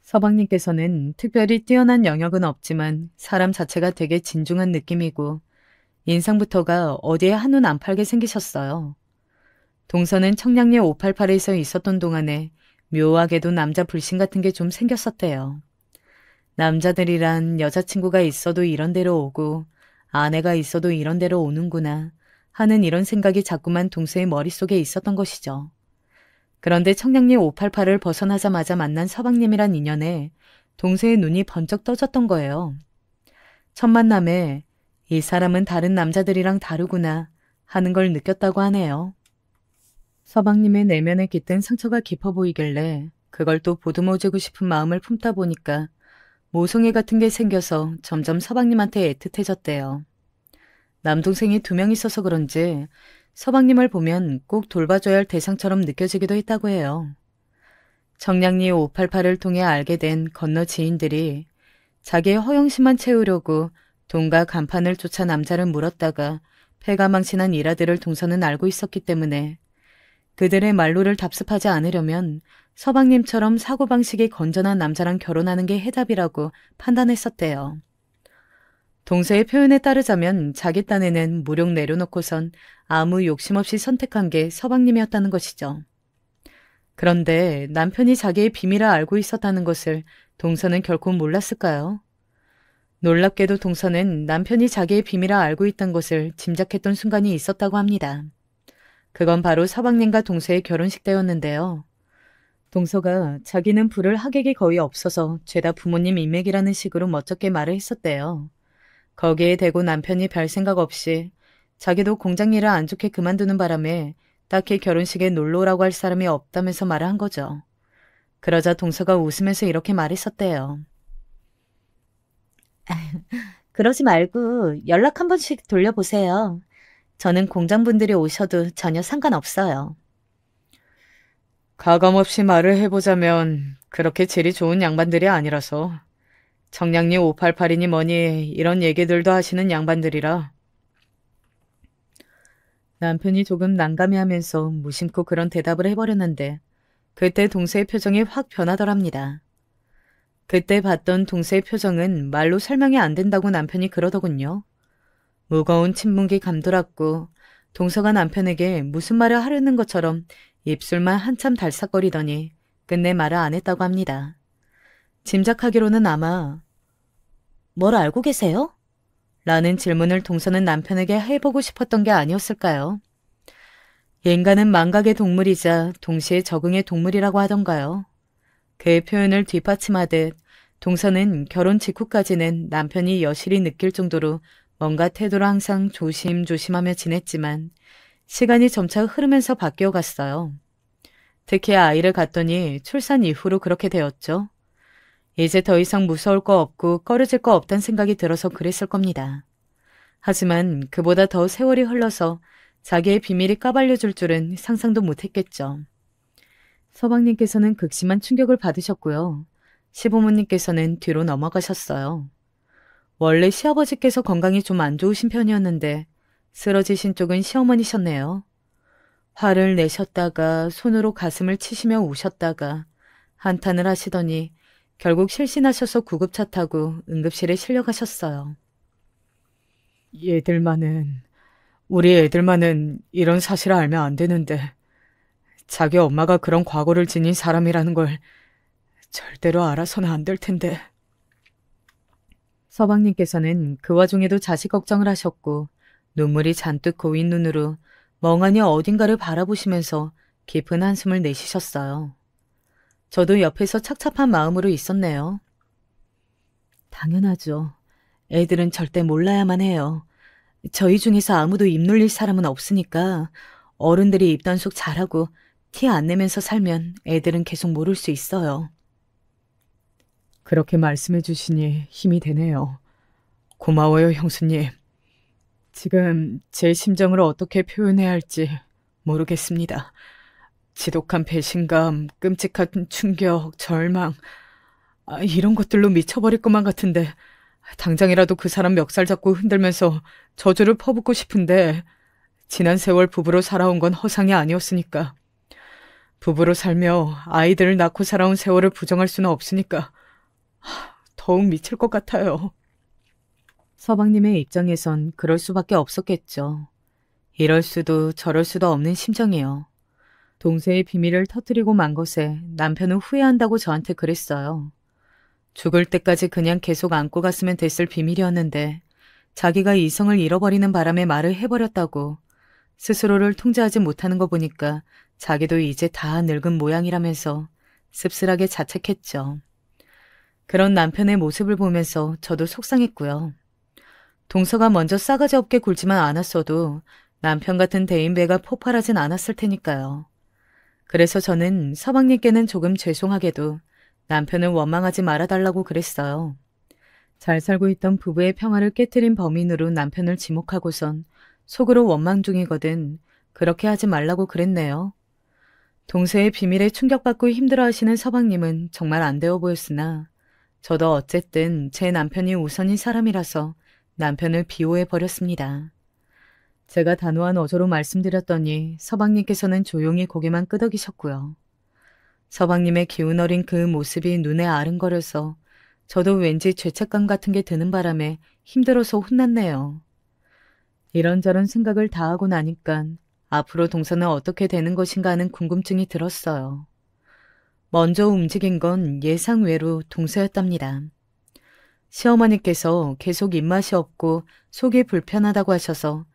서방님께서는 특별히 뛰어난 영역은 없지만 사람 자체가 되게 진중한 느낌이고 인상부터가 어디에 한눈 안 팔게 생기셨어요. 동서는 청량리 588에서 있었던 동안에 묘하게도 남자 불신 같은 게 좀 생겼었대요. 남자들이란 여자친구가 있어도 이런 데로 오고 아내가 있어도 이런 데로 오는구나 하는 이런 생각이 자꾸만 동서의 머릿속에 있었던 것이죠. 그런데 청량리 588을 벗어나자마자 만난 서방님이란 인연에 동서의 눈이 번쩍 떠졌던 거예요. 첫 만남에 이 사람은 다른 남자들이랑 다르구나 하는 걸 느꼈다고 하네요. 서방님의 내면에 깃든 상처가 깊어 보이길래 그걸 또 보듬어주고 싶은 마음을 품다 보니까 모성애 같은 게 생겨서 점점 서방님한테 애틋해졌대요. 남동생이 2명 있어서 그런지 서방님을 보면 꼭 돌봐줘야 할 대상처럼 느껴지기도 했다고 해요. 청량리 588을 통해 알게 된 건너 지인들이 자기의 허영심만 채우려고 돈과 간판을 쫓아 남자를 물었다가 패가망신한 일화들을 동서는 알고 있었기 때문에 그들의 말로를 답습하지 않으려면 서방님처럼 사고방식이 건전한 남자랑 결혼하는 게 해답이라고 판단했었대요. 동서의 표현에 따르자면 자기 딴에는 무력 내려놓고선 아무 욕심 없이 선택한 게 서방님이었다는 것이죠. 그런데 남편이 자기의 비밀을 알고 있었다는 것을 동서는 결코 몰랐을까요? 놀랍게도 동서는 남편이 자기의 비밀을 알고 있던 것을 짐작했던 순간이 있었다고 합니다. 그건 바로 서방님과 동서의 결혼식 때였는데요. 동서가 자기는 부를 하객이 거의 없어서 죄다 부모님 인맥이라는 식으로 멋쩍게 말을 했었대요. 거기에 대고 남편이 별 생각 없이 자기도 공장 일을 안 좋게 그만두는 바람에 딱히 결혼식에 놀러 오라고 할 사람이 없다면서 말을 한 거죠. 그러자 동서가 웃으면서 이렇게 말했었대요. 그러지 말고 연락 한 번씩 돌려보세요. 저는 공장분들이 오셔도 전혀 상관없어요. 가감없이 말을 해보자면 그렇게 질이 좋은 양반들이 아니라서 청량리 588이니 뭐니 이런 얘기들도 하시는 양반들이라. 남편이 조금 난감해하면서 무심코 그런 대답을 해버렸는데 그때 동서의 표정이 확 변하더랍니다. 그때 봤던 동서의 표정은 말로 설명이 안 된다고 남편이 그러더군요. 무거운 친분기 감돌았고 동서가 남편에게 무슨 말을 하려는 것처럼 입술만 한참 달싹거리더니 끝내 말을 안 했다고 합니다. 짐작하기로는 아마 뭘 알고 계세요? 라는 질문을 동서는 남편에게 해보고 싶었던 게 아니었을까요? 인간은 망각의 동물이자 동시에 적응의 동물이라고 하던가요. 그의 표현을 뒷받침하듯 동서는 결혼 직후까지는 남편이 여실히 느낄 정도로 뭔가 태도를 항상 조심조심하며 지냈지만 시간이 점차 흐르면서 바뀌어 갔어요. 특히 아이를 갖더니 출산 이후로 그렇게 되었죠. 이제 더 이상 무서울 거 없고 꺼려질 거 없다는 생각이 들어서 그랬을 겁니다. 하지만 그보다 더 세월이 흘러서 자기의 비밀이 까발려질 줄은 상상도 못했겠죠. 서방님께서는 극심한 충격을 받으셨고요. 시부모님께서는 뒤로 넘어가셨어요. 원래 시아버지께서 건강이 좀 안 좋으신 편이었는데 쓰러지신 쪽은 시어머니셨네요. 화를 내셨다가 손으로 가슴을 치시며 우셨다가 한탄을 하시더니 결국 실신하셔서 구급차 타고 응급실에 실려가셨어요. 우리 애들만은 이런 사실을 알면 안 되는데 자기 엄마가 그런 과거를 지닌 사람이라는 걸 절대로 알아서는 안 될 텐데. 서방님께서는 그 와중에도 자식 걱정을 하셨고 눈물이 잔뜩 고인 눈으로 멍하니 어딘가를 바라보시면서 깊은 한숨을 내쉬셨어요. 저도 옆에서 착잡한 마음으로 있었네요. 당연하죠. 애들은 절대 몰라야만 해요. 저희 중에서 아무도 입 놀릴 사람은 없으니까 어른들이 입단속 잘하고 티 안 내면서 살면 애들은 계속 모를 수 있어요. 그렇게 말씀해 주시니 힘이 되네요. 고마워요, 형수님. 지금 제 심정을 어떻게 표현해야 할지 모르겠습니다. 지독한 배신감, 끔찍한 충격, 절망, 이런 것들로 미쳐버릴 것만 같은데 당장이라도 그 사람 멱살 잡고 흔들면서 저주를 퍼붓고 싶은데 지난 세월 부부로 살아온 건 허상이 아니었으니까. 부부로 살며 아이들을 낳고 살아온 세월을 부정할 수는 없으니까 더욱 미칠 것 같아요. 서방님의 입장에선 그럴 수밖에 없었겠죠. 이럴 수도 저럴 수도 없는 심정이요. 동서의 비밀을 터뜨리고 만 것에 남편은 후회한다고 저한테 그랬어요. 죽을 때까지 그냥 계속 안고 갔으면 됐을 비밀이었는데 자기가 이성을 잃어버리는 바람에 말을 해버렸다고. 스스로를 통제하지 못하는 거 보니까 자기도 이제 다 늙은 모양이라면서 씁쓸하게 자책했죠. 그런 남편의 모습을 보면서 저도 속상했고요. 동서가 먼저 싸가지 없게 굴지만 않았어도 남편 같은 대인배가 폭발하진 않았을 테니까요. 그래서 저는 서방님께는 조금 죄송하게도 남편을 원망하지 말아달라고 그랬어요. 잘 살고 있던 부부의 평화를 깨트린 범인으로 남편을 지목하고선 속으로 원망 중이거든 그렇게 하지 말라고 그랬네요. 동서의 비밀에 충격받고 힘들어하시는 서방님은 정말 안 되어 보였으나 저도 어쨌든 제 남편이 우선인 사람이라서 남편을 비호해버렸습니다. 제가 단호한 어조로 말씀드렸더니 서방님께서는 조용히 고개만 끄덕이셨고요. 서방님의 기운 어린 그 모습이 눈에 아른거려서 저도 왠지 죄책감 같은 게 드는 바람에 힘들어서 혼났네요. 이런저런 생각을 다 하고 나니까 앞으로 동서는 어떻게 되는 것인가 하는 궁금증이 들었어요. 먼저 움직인 건 예상 외로 동서였답니다. 시어머니께서 계속 입맛이 없고 속이 불편하다고 하셔서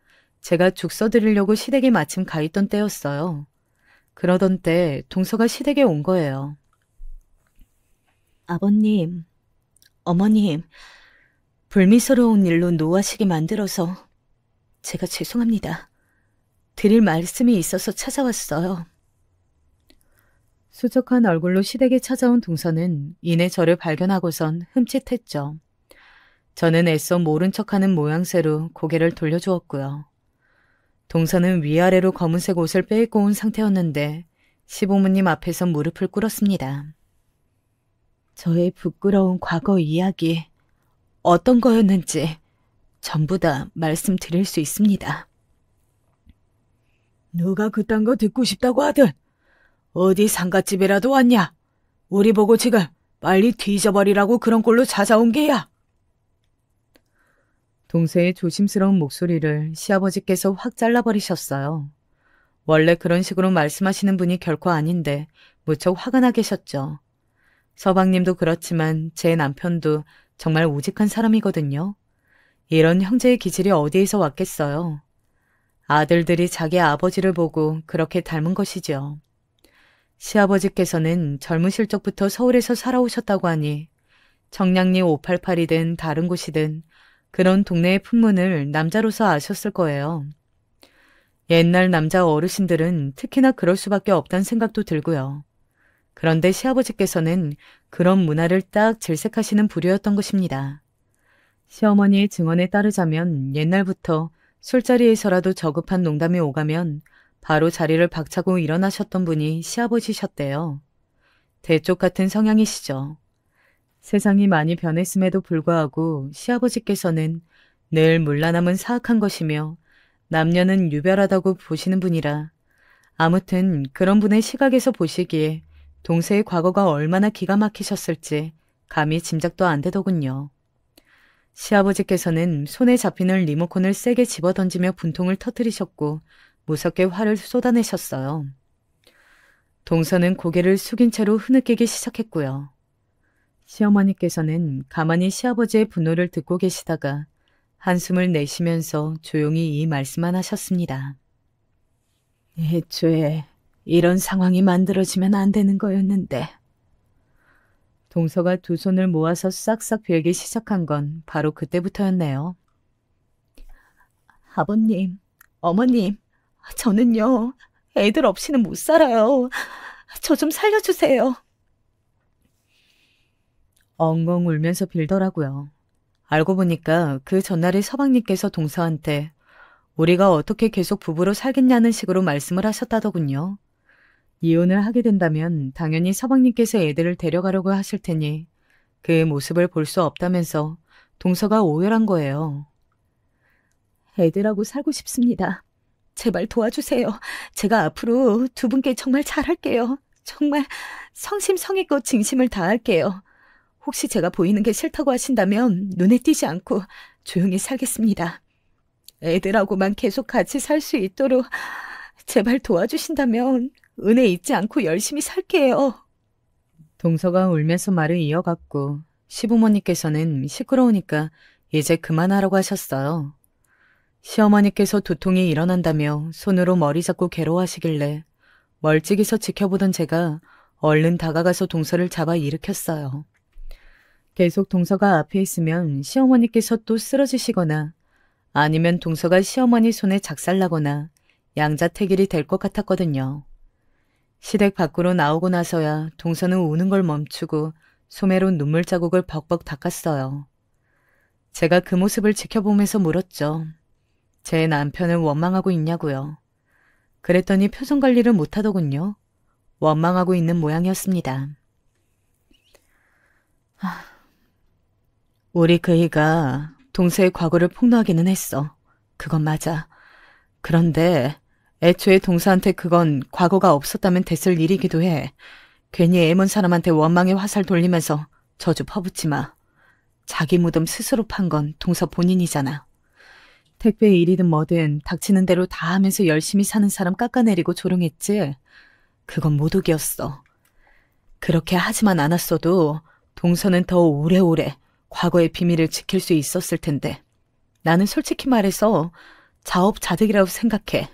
제가 죽 써드리려고 시댁에 마침 가 있던 때였어요. 그러던 때 동서가 시댁에 온 거예요. 아버님, 어머님, 불미스러운 일로 노하시게 만들어서 제가 죄송합니다. 드릴 말씀이 있어서 찾아왔어요. 수척한 얼굴로 시댁에 찾아온 동서는 이내 저를 발견하고선 흠칫했죠. 저는 애써 모른 척하는 모양새로 고개를 돌려주었고요. 동서는 위아래로 검은색 옷을 빼입고 온 상태였는데 시부모님 앞에서 무릎을 꿇었습니다. 저의 부끄러운 과거 이야기 어떤 거였는지 전부 다 말씀드릴 수 있습니다. 누가 그딴 거 듣고 싶다고 하든 어디 상갓집이라도 왔냐? 우리 보고 지금 빨리 뒤져버리라고 그런 꼴로 찾아온 게야. 동서의 조심스러운 목소리를 시아버지께서 확 잘라버리셨어요. 원래 그런 식으로 말씀하시는 분이 결코 아닌데 무척 화가 나 계셨죠. 서방님도 그렇지만 제 남편도 정말 우직한 사람이거든요. 이런 형제의 기질이 어디에서 왔겠어요. 아들들이 자기 아버지를 보고 그렇게 닮은 것이지요. 시아버지께서는 젊으실 적부터 서울에서 살아오셨다고 하니 청량리 588이든 다른 곳이든 그런 동네의 풍문을 남자로서 아셨을 거예요. 옛날 남자 어르신들은 특히나 그럴 수밖에 없다는 생각도 들고요. 그런데 시아버지께서는 그런 문화를 딱 질색하시는 부류였던 것입니다. 시어머니의 증언에 따르자면 옛날부터 술자리에서라도 저급한 농담이 오가면 바로 자리를 박차고 일어나셨던 분이 시아버지셨대요. 대쪽 같은 성향이시죠. 세상이 많이 변했음에도 불구하고 시아버지께서는 늘 물러남은 사악한 것이며 남녀는 유별하다고 보시는 분이라 아무튼 그런 분의 시각에서 보시기에 동서의 과거가 얼마나 기가 막히셨을지 감히 짐작도 안 되더군요. 시아버지께서는 손에 잡히는 리모컨을 세게 집어던지며 분통을 터뜨리셨고 무섭게 화를 쏟아내셨어요. 동서는 고개를 숙인 채로 흐느끼기 시작했고요. 시어머니께서는 가만히 시아버지의 분노를 듣고 계시다가 한숨을 내쉬면서 조용히 이 말씀만 하셨습니다. 애초에 이런 상황이 만들어지면 안 되는 거였는데. 동서가 두 손을 모아서 싹싹 빌기 시작한 건 바로 그때부터였네요. 아버님, 어머님, 저는요, 애들 없이는 못 살아요. 저 좀 살려주세요. 엉엉 울면서 빌더라고요. 알고 보니까 그 전날에 서방님께서 동서한테 우리가 어떻게 계속 부부로 살겠냐는 식으로 말씀을 하셨다더군요. 이혼을 하게 된다면 당연히 서방님께서 애들을 데려가려고 하실 테니 그 모습을 볼 수 없다면서 동서가 오열한 거예요. 애들하고 살고 싶습니다. 제발 도와주세요. 제가 앞으로 두 분께 정말 잘할게요. 정말 성심성의껏 진심을 다할게요. 혹시 제가 보이는 게 싫다고 하신다면 눈에 띄지 않고 조용히 살겠습니다. 애들하고만 계속 같이 살 수 있도록 제발 도와주신다면 은혜 잊지 않고 열심히 살게요. 동서가 울면서 말을 이어갔고 시부모님께서는 시끄러우니까 이제 그만하라고 하셨어요. 시어머니께서 두통이 일어난다며 손으로 머리 잡고 괴로워하시길래 멀찍이서 지켜보던 제가 얼른 다가가서 동서를 잡아 일으켰어요. 계속 동서가 앞에 있으면 시어머니께서 또 쓰러지시거나 아니면 동서가 시어머니 손에 작살나거나 양자택일이 될 것 같았거든요. 시댁 밖으로 나오고 나서야 동서는 우는 걸 멈추고 소매로 눈물 자국을 벅벅 닦았어요. 제가 그 모습을 지켜보면서 물었죠. 제 남편을 원망하고 있냐고요. 그랬더니 표정 관리를 못하더군요. 원망하고 있는 모양이었습니다. 우리 그이가 동서의 과거를 폭로하기는 했어. 그건 맞아. 그런데 애초에 동서한테 그건 과거가 없었다면 됐을 일이기도 해. 괜히 애먼 사람한테 원망의 화살 돌리면서 저주 퍼붓지 마. 자기 무덤 스스로 판 건 동서 본인이잖아. 택배 일이든 뭐든 닥치는 대로 다 하면서 열심히 사는 사람 깎아내리고 조롱했지. 그건 모독이었어. 그렇게 하지만 않았어도 동서는 더 오래오래 과거의 비밀을 지킬 수 있었을 텐데 나는 솔직히 말해서 자업자득이라고 생각해.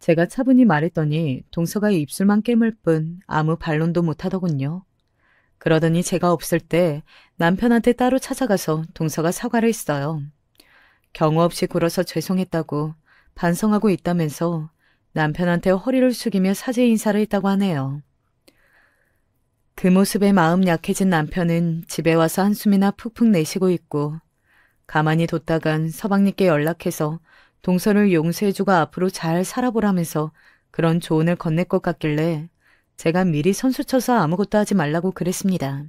제가 차분히 말했더니 동서가 입술만 깨물 뿐 아무 반론도 못하더군요. 그러더니 제가 없을 때 남편한테 따로 찾아가서 동서가 사과를 했어요. 경우 없이 굴어서 죄송했다고 반성하고 있다면서 남편한테 허리를 숙이며 사죄 인사를 했다고 하네요. 그 모습에 마음 약해진 남편은 집에 와서 한숨이나 푹푹 내쉬고 있고 가만히 뒀다간 서방님께 연락해서 동서를 용서해주고 앞으로 잘 살아보라면서 그런 조언을 건넬 것 같길래 제가 미리 선수쳐서 아무것도 하지 말라고 그랬습니다.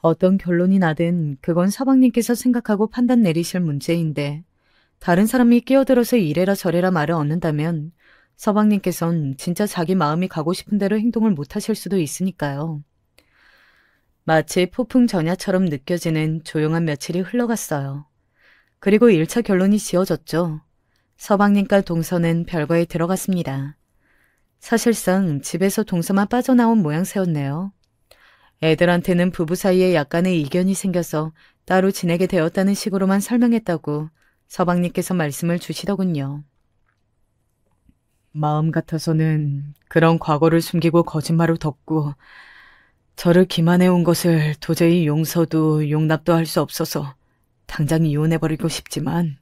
어떤 결론이 나든 그건 서방님께서 생각하고 판단 내리실 문제인데 다른 사람이 끼어들어서 이래라 저래라 말을 얻는다면 서방님께선 진짜 자기 마음이 가고 싶은 대로 행동을 못하실 수도 있으니까요. 마치 폭풍 전야처럼 느껴지는 조용한 며칠이 흘러갔어요. 그리고 1차 결론이 지어졌죠. 서방님과 동서는 별거에 들어갔습니다. 사실상 집에서 동서만 빠져나온 모양새였네요. 애들한테는 부부 사이에 약간의 이견이 생겨서 따로 지내게 되었다는 식으로만 설명했다고 서방님께서 말씀을 주시더군요. 마음 같아서는 그런 과거를 숨기고 거짓말을 덮고 저를 기만해 온 것을 도저히 용서도 용납도 할 수 없어서 당장 이혼해버리고 싶지만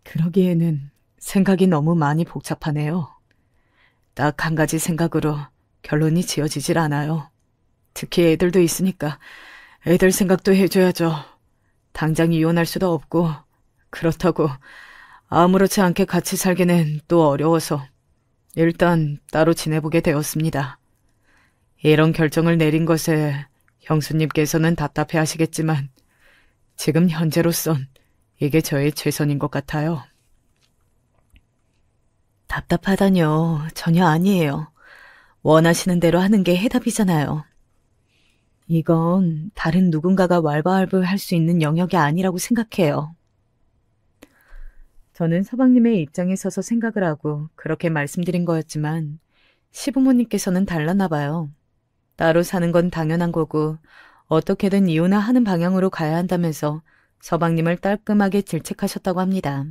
그러기에는 생각이 너무 많이 복잡하네요. 딱 한 가지 생각으로 결론이 지어지질 않아요. 특히 애들도 있으니까 애들 생각도 해줘야죠. 당장 이혼할 수도 없고 그렇다고 아무렇지 않게 같이 살기는 또 어려워서 일단 따로 지내보게 되었습니다. 이런 결정을 내린 것에 형수님께서는 답답해 하시겠지만 지금 현재로선 이게 저의 최선인 것 같아요. 답답하다뇨. 전혀 아니에요. 원하시는 대로 하는 게 해답이잖아요. 이건 다른 누군가가 왈가왈부할 수 있는 영역이 아니라고 생각해요. 저는 서방님의 입장에 서서 생각을 하고 그렇게 말씀드린 거였지만 시부모님께서는 달랐나 봐요. 따로 사는 건 당연한 거고 어떻게든 이혼을 하는 방향으로 가야 한다면서 서방님을 깔끔하게 질책하셨다고 합니다.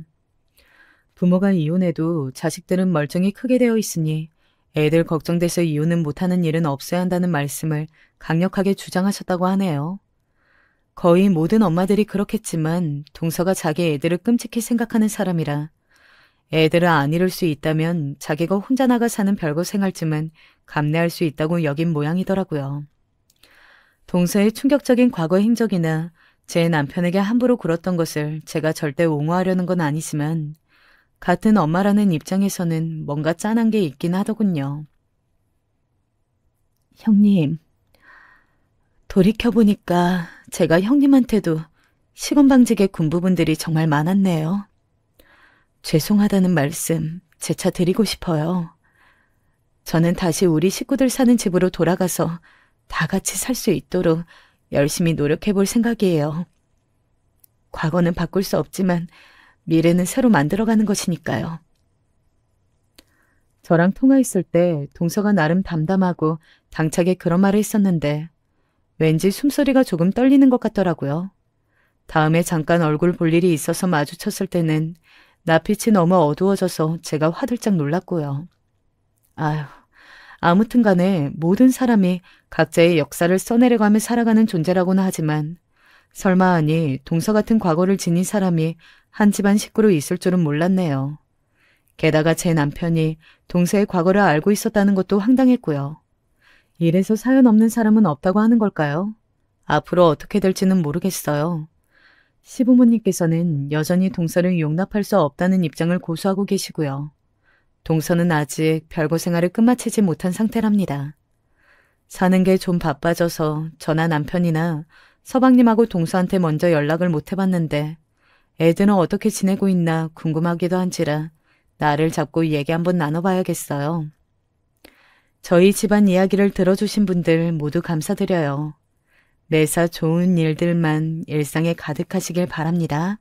부모가 이혼해도 자식들은 멀쩡히 크게 되어 있으니 애들 걱정돼서 이혼은 못하는 일은 없어야 한다는 말씀을 강력하게 주장하셨다고 하네요. 거의 모든 엄마들이 그렇겠지만 동서가 자기 애들을 끔찍히 생각하는 사람이라 애들을 안 이룰 수 있다면 자기가 혼자 나가 사는 별거 생활쯤은 감내할 수 있다고 여긴 모양이더라고요. 동서의 충격적인 과거 행적이나 제 남편에게 함부로 굴었던 것을 제가 절대 옹호하려는 건 아니지만 같은 엄마라는 입장에서는 뭔가 짠한 게 있긴 하더군요. 형님, 돌이켜보니까 제가 형님한테도 시건방지게 군 부분들이 정말 많았네요. 죄송하다는 말씀 재차 드리고 싶어요. 저는 다시 우리 식구들 사는 집으로 돌아가서 다 같이 살 수 있도록 열심히 노력해 볼 생각이에요. 과거는 바꿀 수 없지만 미래는 새로 만들어가는 것이니까요. 저랑 통화했을 때 동서가 나름 담담하고 당차게 그런 말을 했었는데 왠지 숨소리가 조금 떨리는 것 같더라고요. 다음에 잠깐 얼굴 볼 일이 있어서 마주쳤을 때는 낯빛이 너무 어두워져서 제가 화들짝 놀랐고요. 아휴, 아무튼 간에 모든 사람이 각자의 역사를 써내려가며 살아가는 존재라고는 하지만 설마 하니 동서 같은 과거를 지닌 사람이 한 집안 식구로 있을 줄은 몰랐네요. 게다가 제 남편이 동서의 과거를 알고 있었다는 것도 황당했고요. 이래서 사연 없는 사람은 없다고 하는 걸까요? 앞으로 어떻게 될지는 모르겠어요. 시부모님께서는 여전히 동서를 용납할 수 없다는 입장을 고수하고 계시고요. 동서는 아직 별거 생활을 끝마치지 못한 상태랍니다. 사는 게 좀 바빠져서 저나 남편이나 서방님하고 동서한테 먼저 연락을 못 해봤는데 애들은 어떻게 지내고 있나 궁금하기도 한지라 나를 잡고 얘기 한번 나눠봐야겠어요. 저희 집안 이야기를 들어주신 분들 모두 감사드려요. 매사 좋은 일들만 일상에 가득하시길 바랍니다.